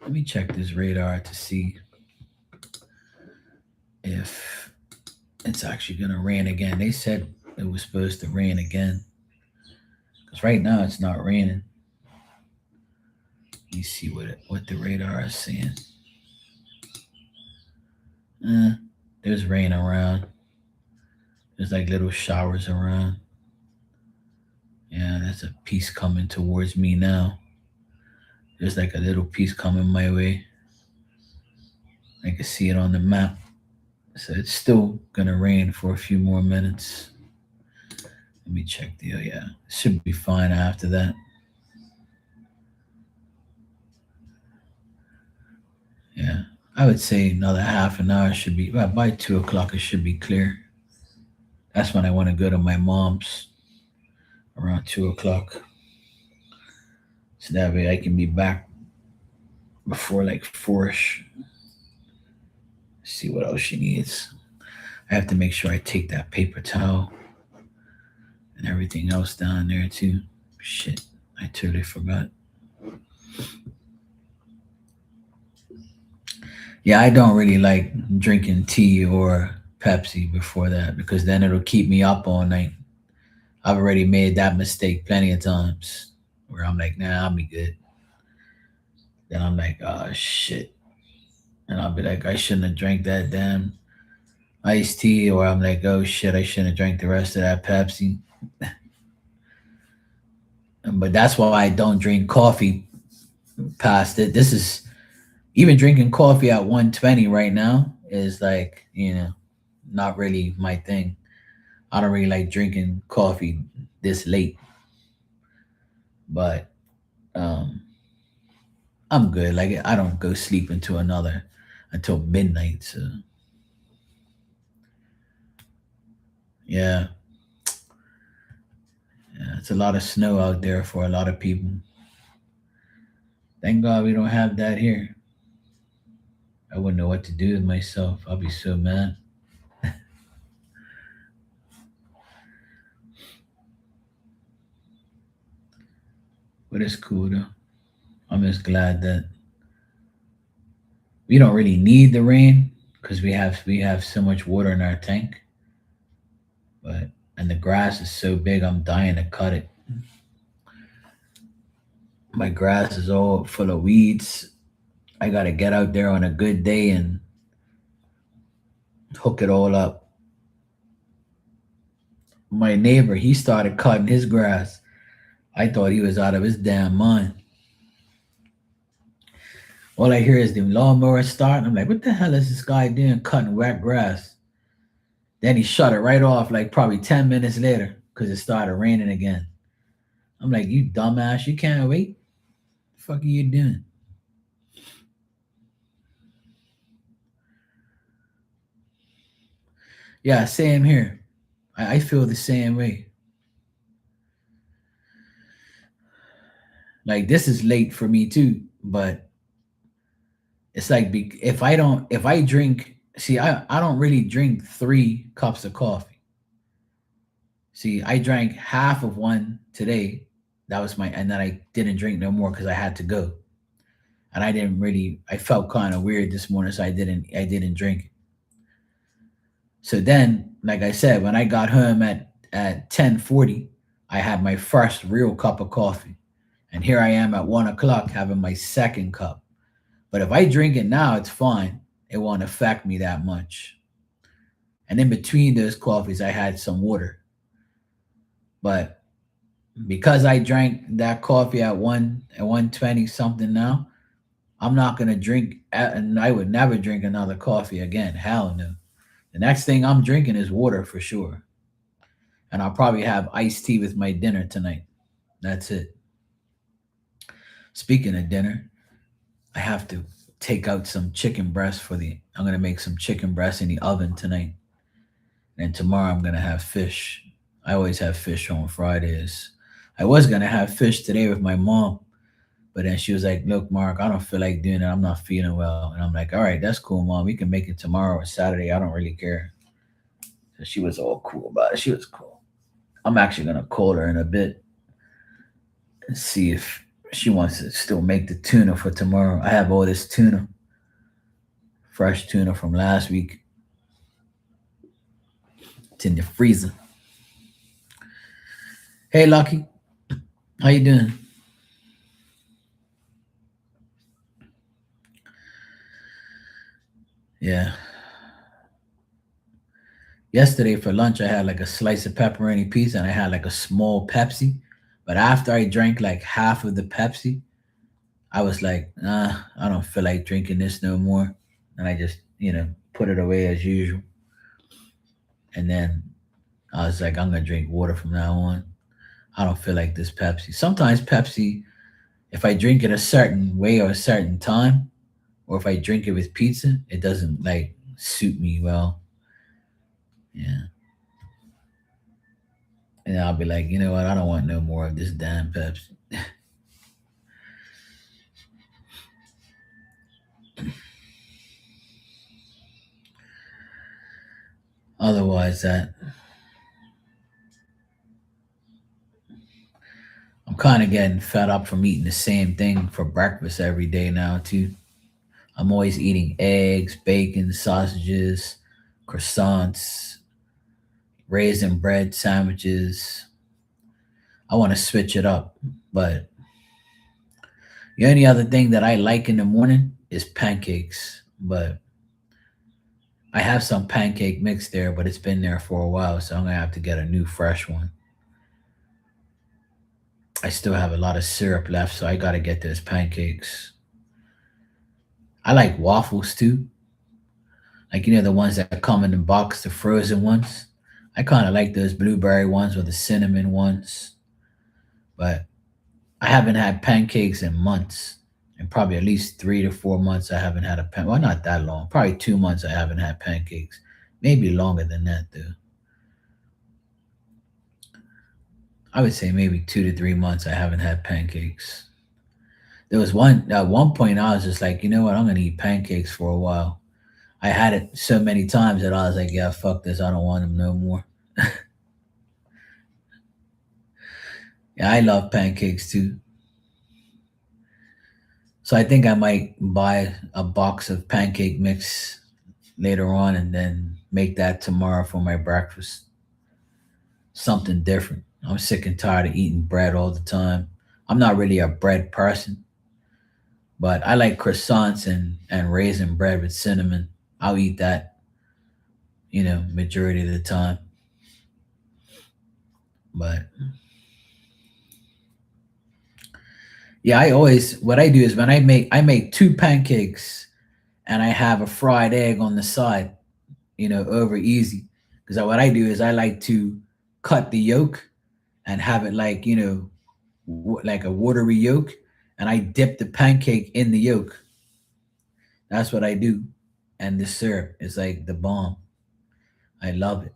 Speaker 1: Let me check this radar to see if it's actually gonna rain again. They said it was supposed to rain again. Because right now it's not raining. Let me see what the radar is saying. Eh, there's rain around. There's like little showers around. Yeah, that's a piece coming towards me now. There's like a little piece coming my way. I can see it on the map. So it's still gonna rain for a few more minutes. Let me check the, oh yeah, it should be fine after that. Yeah, I would say another half an hour should be, well, by 2 o'clock it should be clear. That's when I want to go to my mom's around 2 o'clock. So that way I can be back before like fourish. See what else she needs. I have to make sure I take that paper towel and everything else down there too. Shit, I totally forgot. Yeah, I don't really like drinking tea or Pepsi before that because then it'll keep me up all night. I've already made that mistake plenty of times where I'm like, nah, I'll be good. Then I'm like, oh shit. And I'll be like, I shouldn't have drank that damn iced tea, or I'm like, oh shit, I shouldn't have drank the rest of that Pepsi. But that's why I don't drink coffee past it. This is even drinking coffee at 120 right now is like, not really my thing. I don't really like drinking coffee this late, but um, I'm good. Like I don't go sleep until midnight. So yeah, yeah, it's a lot of snow out there for a lot of people. Thank God we don't have that here. I wouldn't know what to do with myself. I'll be so mad. But it's cool though. I'm just glad that we don't really need the rain because we have so much water in our tank. But and the grass is so big, I'm dying to cut it. My grass is all full of weeds. I gotta get out there on a good day and hook it all up. My neighbor, he started cutting his grass. I thought he was out of his damn mind. All I hear is the lawnmower start. I'm like, what the hell is this guy doing cutting wet grass? Then he shut it right off like probably 10 minutes later because it started raining again. I'm like, you dumbass, you can't wait? The fuck are you doing? Yeah, same here. I feel the same way. Like this is late for me too, but it's like if I drink, see, I don't really drink 3 cups of coffee. See, I drank half of one today. That was my, and then I didn't drink no more because I had to go, and I didn't really. I felt kind of weird this morning, so I didn't drink it. So then, like I said, when I got home at 10:40, I had my first real cup of coffee, and here I am at 1 o'clock having my second cup. But if I drink it now, it's fine. It won't affect me that much. And in between those coffees, I had some water. But because I drank that coffee at 120 something now, I'm not gonna drink, and I would never drink another coffee again. Hell no. The next thing I'm drinking is water for sure, and I'll probably have iced tea with my dinner tonight. That's it. Speaking of dinner, I have to take out some chicken breast for the. I'm gonna make some chicken breast in the oven tonight, and tomorrow I'm gonna have fish. I always have fish on Fridays. I was gonna have fish today with my mom, but then she was like, "Look, Mark, I don't feel like doing it. I'm not feeling well." And I'm like, "All right, that's cool, mom. We can make it tomorrow or Saturday. I don't really care." So she was all cool about it. She was cool. I'm actually gonna call her in a bit and see if she wants to still make the tuna for tomorrow. I have all this tuna, fresh tuna from last week. It's in the freezer. Hey, Lucky, how you doing? Yeah. Yesterday for lunch, I had like a slice of pepperoni pizza and I had like a small Pepsi. But after I drank like half of the Pepsi, I was like, nah, I don't feel like drinking this no more. And I just, put it away as usual. And then I was like, I'm going to drink water from now on. I don't feel like this Pepsi. Sometimes Pepsi, if I drink it a certain way or a certain time, or if I drink it with pizza, it doesn't like suit me well. Yeah. And I'll be like, you know what? I don't want no more of this damn Pepsi. Otherwise, that I'm kind of getting fed up from eating the same thing for breakfast every day now too. I'm always eating eggs, bacon, sausages, croissants, raisin bread sandwiches. I want to switch it up, but the only other thing that I like in the morning is pancakes. But I have some pancake mix there, but it's been there for a while, so I'm gonna have to get a new fresh one. I still have a lot of syrup left, so I gotta get those pancakes. I like waffles too, like the ones that come in the box, the frozen ones. I kind of like those blueberry ones or the cinnamon ones, but I haven't had pancakes in months. In probably at least 3 to 4 months, I haven't had a pan. Well, not that long. Probably 2 months I haven't had pancakes. Maybe longer than that though. I would say maybe 2 to 3 months I haven't had pancakes. There was one at one point I was just like, you know what, I'm gonna eat pancakes for a while. I had it so many times that I was like, yeah, fuck this, I don't want them no more. Yeah, I love pancakes too. So I think I might buy a box of pancake mix later on and then make that tomorrow for my breakfast. Something different. I'm sick and tired of eating bread all the time. I'm not really a bread person, but I like croissants and raisin bread with cinnamon. I'll eat that, majority of the time. But yeah, I always what I do is when I make two pancakes and I have a fried egg on the side, over easy. Because what I do is I like to cut the yolk and have it like like a watery yolk, and I dip the pancake in the yolk. That's what I do, and the syrup is like the bomb. I love it.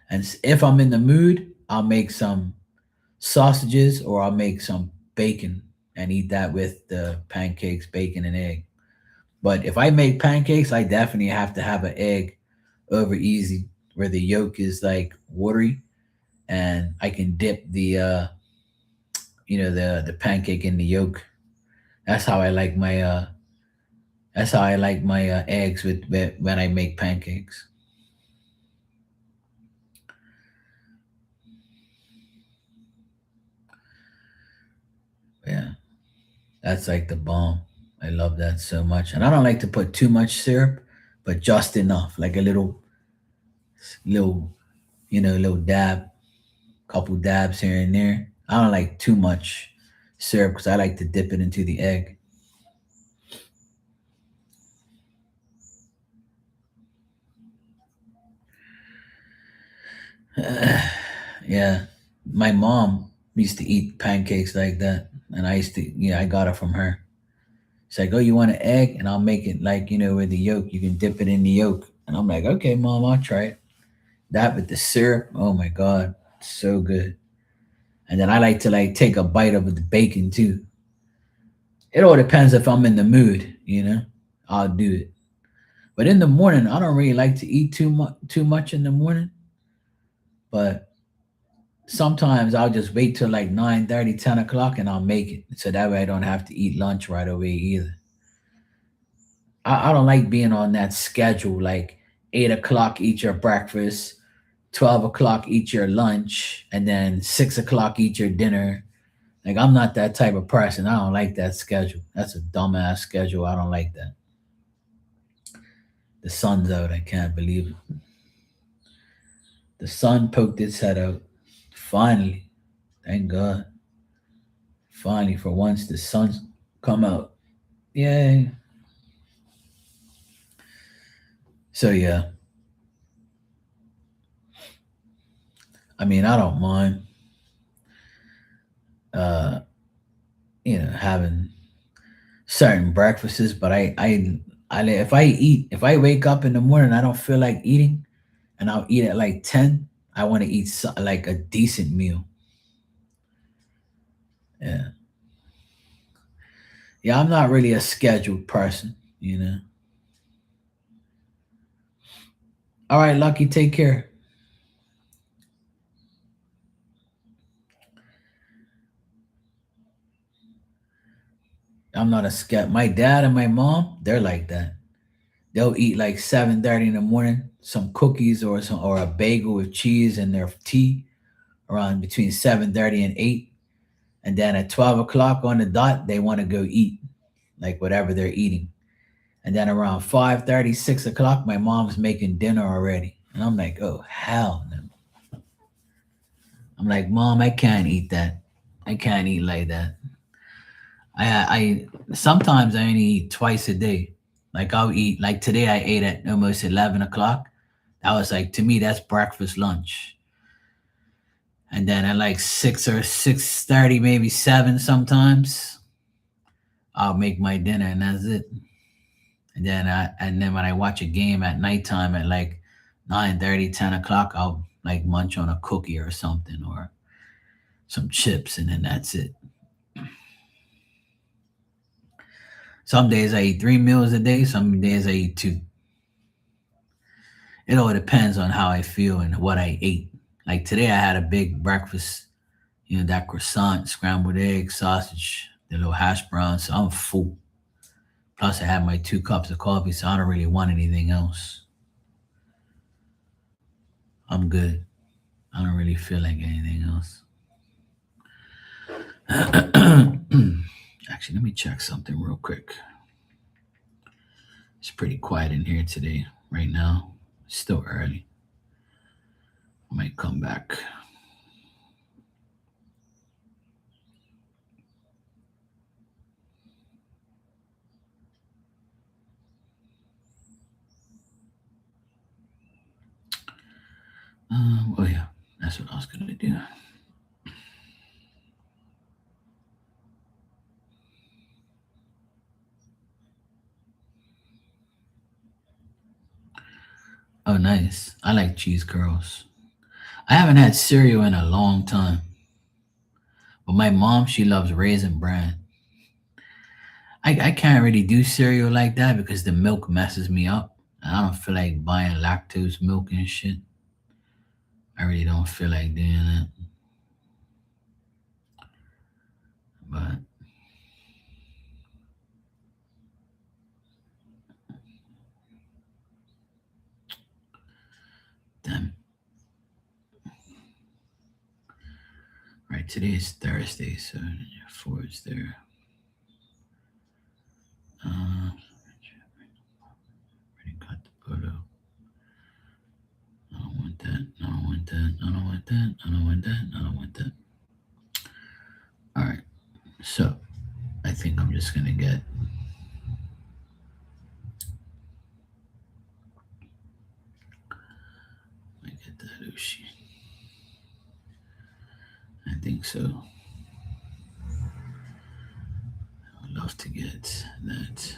Speaker 1: And if I'm in the mood, I'll make some sausages or I'll make some bacon and eat that with the pancakes, bacon, and egg. But if I make pancakes, I definitely have to have an egg over easy where the yolk is like watery and I can dip the pancake in the yolk. That's how I like my eggs with when I make pancakes. Yeah, that's like the bomb. I love that so much. And I don't like to put too much syrup, but just enough, like a little little dab, couple dabs here and there. I don't like too much syrup because I like to dip it into the egg. Yeah, my mom used to eat pancakes like that, and I used to, I got it from her. She's like, "Oh, you want an egg?" And I'll make it like with the yolk. You can dip it in the yolk, and I'm like, "Okay, mom, I'll try it." That with the syrup, oh my god, so good. And then I like to like take a bite of the bacon too. It all depends if I'm in the mood. I'll do it. But in the morning, I don't really like to eat too much in the morning. But sometimes I'll just wait till like 9:30, 10 o'clock, and I'll make it. So that way I don't have to eat lunch right away either. I don't like being on that schedule, like 8 o'clock eat your breakfast, 12 o'clock eat your lunch, and then 6 o'clock eat your dinner. Like I'm not that type of person. I don't like that schedule. That's a dumbass schedule. I don't like that. The sun's out. I can't believe it. The sun poked its head out. Finally. Thank God. Finally, for once, the sun's come out. Yay. So yeah, I mean, I don't mind, uh, having certain breakfasts, but if I wake up in the morning, I don't feel like eating, and I'll eat at like 10. I want to eat like a decent meal. Yeah, yeah. I'm not really a scheduled person. All right, Lucky, take care. I'm not a My dad and my mom, they're like that. They'll eat like 7:30 in the morning, some cookies or a bagel with cheese and their tea around between 7:30 and 8. And then at 12 o'clock on the dot, they want to go eat, like whatever they're eating. And then around 5:30, 6 o'clock, my mom's making dinner already. And I'm like, oh hell no. I'm like, Mom, I can't eat that. I can't eat like that. I sometimes I only eat twice a day. Like I'll eat like today I ate at almost 11 o'clock. That was like to me that's breakfast lunch. And then at like 6 or 6:30, maybe 7 sometimes, I'll make my dinner and that's it. And then when I watch a game at nighttime at like 9:30, 10 o'clock, I'll like munch on a cookie or something or some chips and then that's it. Some days I eat 3 meals a day, some days I eat two. It all depends on how I feel and what I ate. Like today, I had a big breakfast, that croissant, scrambled eggs, sausage, the little hash browns. So I'm full. Plus, I had my 2 cups of coffee, so I don't really want anything else. I'm good. I don't really feel like anything else. Actually, let me check something real quick. It's pretty quiet in here today, right now. It's still early. I might come back. else could I do? Oh, nice. I like cheese curls. I haven't had cereal in a long time. But my mom, she loves Raisin Bran. I can't really do cereal like that because the milk messes me up. I don't feel like buying lactose milk and shit. I really don't feel like doing that. But damn. Right, today is Thursday, so 4 is there. Already got the photo. I don't want that. I don't want that. I don't want that. I don't want that. I don't want that. All right. So I think I'm just gonna get. I get that Ushi. I think so. I would love to get that.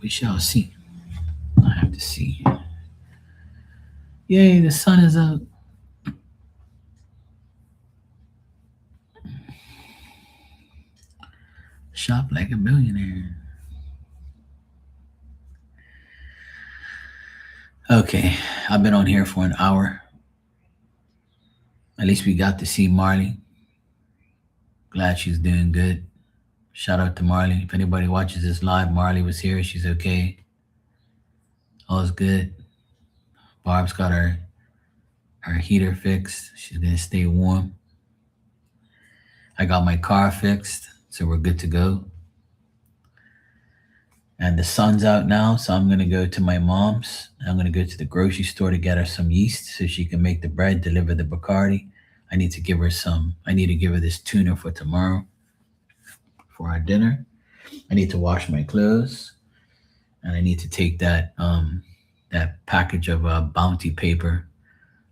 Speaker 1: We shall see. I have to see. Yay, the sun is out. Shop like a billionaire. Okay, I've been on here for an hour. At least we got to see Marley. Glad she's doing good. Shout out to Marley. If anybody watches this live, Marley was here. She's okay. All's good. Barb's got her heater fixed. She's gonna stay warm. I got my car fixed, so we're good to go. And the sun's out now, so I'm gonna go to my mom's. I'm gonna go to the grocery store to get her some yeast so she can make the bread, deliver the Bacardi. I need to give her some. I need to give her this tuna for tomorrow for our dinner. I need to wash my clothes, and I need to take that package of bounty paper.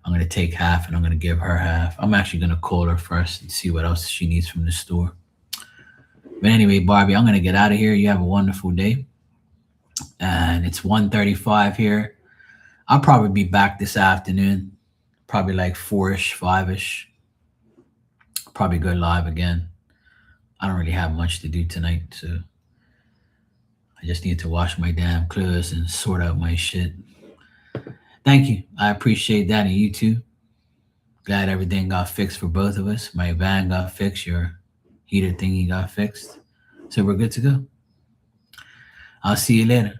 Speaker 1: I'm gonna take half, and I'm gonna give her half. I'm actually gonna call her first and see what else she needs from the store. But anyway, Barbie, I'm gonna get out of here. You have a wonderful day. And it's 1:35 here. I'll probably be back this afternoon, probably like 4ish, 5ish. Probably go live again. I don't really have much to do tonight, so I just need to wash my damn clothes and sort out my shit. Thank you. I appreciate that, and you too. Glad everything got fixed for both of us. My van got fixed, your heater thingy got fixed. So we're good to go. I'll see you later.